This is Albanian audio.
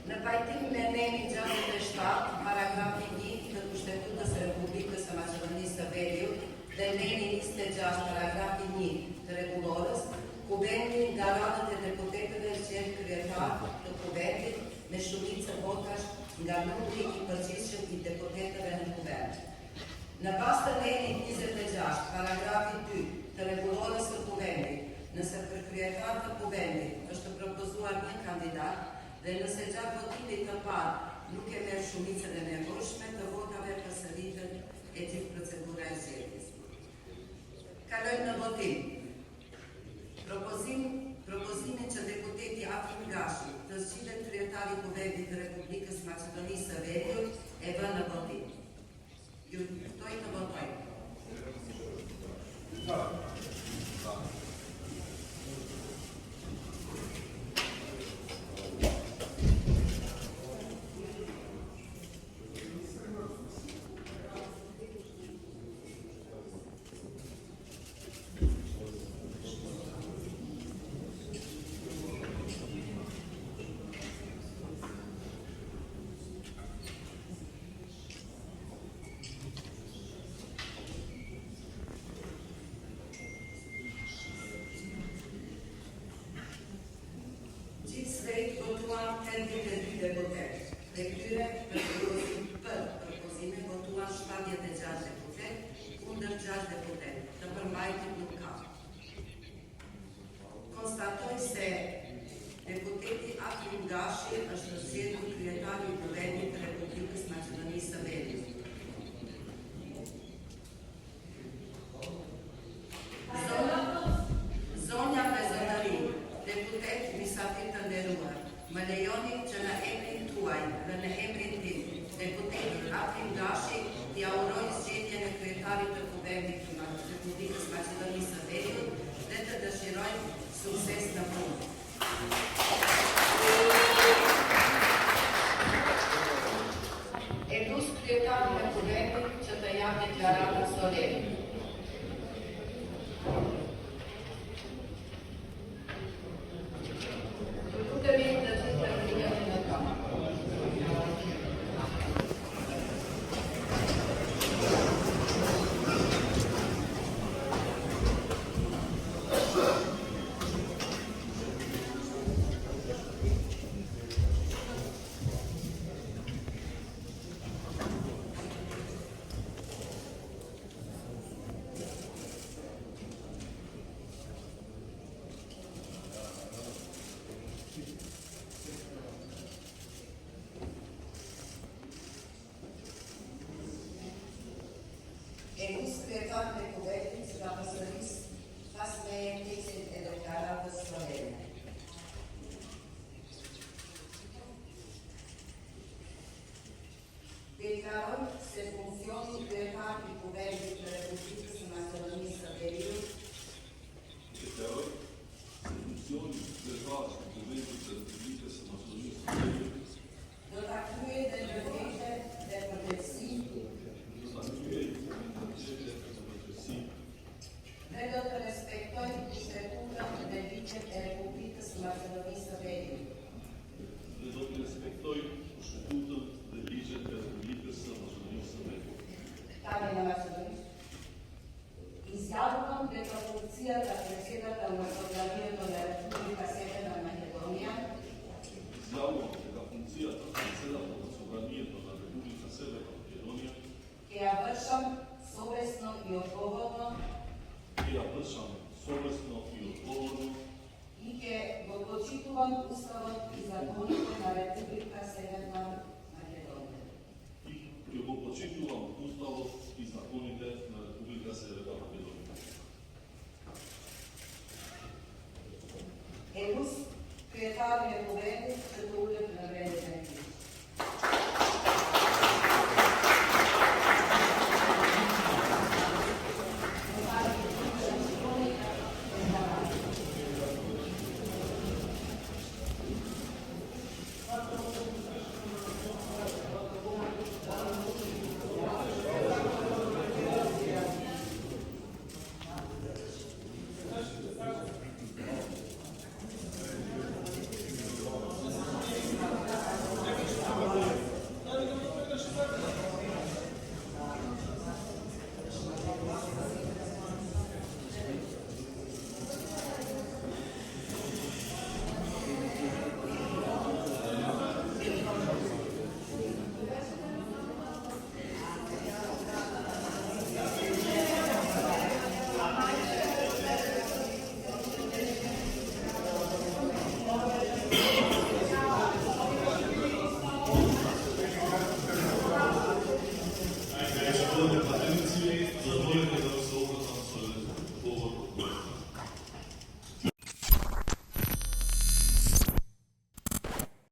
Në pajtim me nemin 67, paragrafi 1 të Kushtetutës së Republikës së Maqedonisë së Veriut dhe nemin 26, paragrafi 1 të rregullorës, Kuvendi nga radhët e deputetëve zgjedh kryetar të Kuvendit me shumicë votash nga numri i përgjithshëm i deputetëve në Kuvend. Në bazë të nenit 26, paragrafi 2 të rregullorës së Kuvendit, nëse për kryetar të Kuvendit është propozuar një kandidat dhe nëse gjatë votimit të parë nuk e merr shumicën e nevojshme të votave, përsëritet e gjithë procedura e zgjedhjes. Kalojmë në votim. Propozimin që deputeti Afrim Gashi të zgjidhet kryetari i Kuvendit të Republikës Maqedonisë së Veriut e vënë në votim. Ju ftoj të votojmë. Votuan 82 deputet, dhe këtyre për propozime votuan 76 deputet, kundër 6 deputet, të përmbajtur nuk ka. Konstatoj se deputeti Afrim Gashi është zgjedhur kryetari i Kuvendit të Republikës Maqedonisë së Veriut. Zonja me zotëri, deputet misafir të nderuar, më lejoni që në emrin tuaj dhe në emrin tim, deputeti Afrim Gashi t'i uroj zgjedhjen e kryetarit të Kuvendit të Republikës Maqedonisë së Veriut dhe të dëshirojmë sukses në punë. E lus kryetarin e Kuvendit që të jap deklaratën solene. E lus kryetarin e Kuvendit që nga përsërisë pas me tekstin e deklaratës solene. Deklaroj se funksioni kryetar i Kuvendit të Republikës së Maqedonisë së Veriut Deklaroj se funksioni kryetar i Kuvendit të Republikës së Maqedonisë së Veriut do ta kryejë dhe ndërveshje dhe përgjegjësi dhe do të respektoj kushtetutën dhe ligjet e Republikës së Maqedonisë së Veriut. Dhe do të respektoj kushtetutën dhe ligjet e Republikës së Maqedonisë së Veriut. Tani në Maqedonisë. Izjavljam дека funkciјата председател на Собранието на Република Северна Македонија Изјавувам дека функцијата председател на Собранието на Република Северна Македонија ќе ја вршам совесно и одговорно и ќе го почитувам Уставот и законите на Република Северна Македонија. И ќе го почитувам Уставот и законите на Република Северна Македонија. Е лус kryetari e Kuvendit